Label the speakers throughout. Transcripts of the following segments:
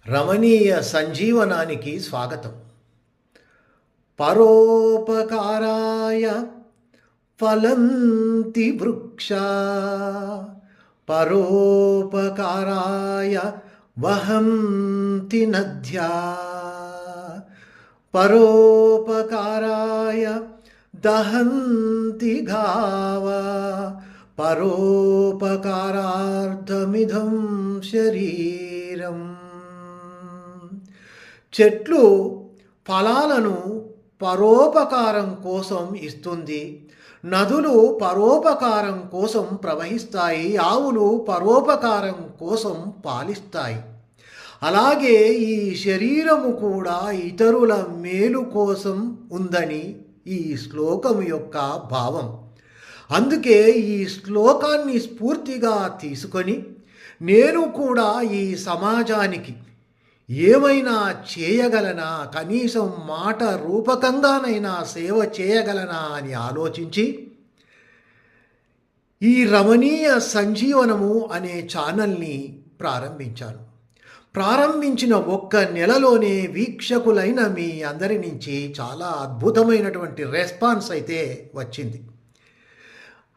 Speaker 1: రమణీయ సంజీవనానికి స్వాగతం. పరోపకారాయ ఫలంతి వృక్ష, పరోపకారాయ వహంతి నద్యా, పరోపకారాయ దహంతి గావ, పరోపకారార్థమిదం శరీరం. చెట్లు ఫలాలను పరోపకారం కోసం ఇస్తుంది. నదులు పరోపకారం కోసం ప్రవహిస్తాయి. ఆవులు పరోపకారం కోసం పాలిస్తాయి. అలాగే ఈ శరీరము కూడా ఇతరుల మేలు కోసం ఉందని ఈ శ్లోకం యొక్క భావం. అందుకే ఈ శ్లోకాన్ని స్ఫూర్తిగా తీసుకొని నేను కూడా ఈ సమాజానికి ఏమైనా చేయగలనా, కనీసం మాట రూపకంగానైనా సేవ చేయగలనా అని ఆలోచించి ఈ రమణీయ సంజీవనము అనే ఛానల్ని ప్రారంభించాను. ప్రారంభించిన ఒక్క నెలలోనే వీక్షకులైన మీ అందరి నుంచి చాలా అద్భుతమైనటువంటి రెస్పాన్స్ అయితే వచ్చింది.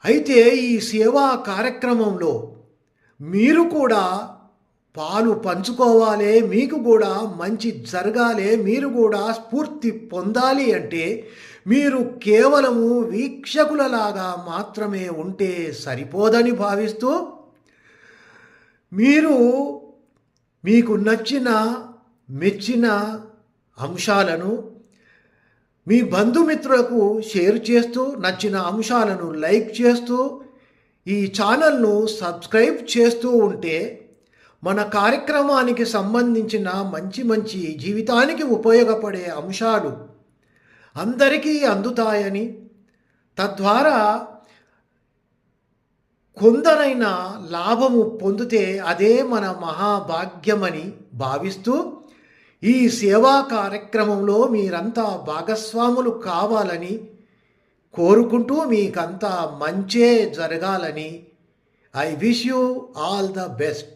Speaker 1: అయితే ఈ సేవా కార్యక్రమంలో మీరు కూడా పాలు పంచుకోవాలి, మీకు కూడా మంచి జరగాలి, మీరు కూడా స్ఫూర్తి పొందాలి అంటే మీరు కేవలము వీక్షకులలాగా మాత్రమే ఉంటే సరిపోదని భావిస్తూ మీరు మీకు నచ్చిన మెచ్చిన అంశాలను మీ బంధుమిత్రులకు షేర్ చేస్తూ, నచ్చిన అంశాలను లైక్ చేస్తూ, ఈ ఛానల్ను సబ్స్క్రైబ్ చేస్తూ ఉంటే మన కార్యక్రమానికి సంబంధించిన మంచి మంచి జీవితానికి ఉపయోగపడే అంశాలు అందరికీ అందుతాయని, తద్వారా కొందరైనా లాభము పొందితే అదే మన మహాభాగ్యమని భావిస్తూ ఈ సేవా కార్యక్రమంలో మీరంతా భాగస్వాములు కావాలని కోరుకుంటూ మీకంతా మంచే జరగాలని I wish you all the best.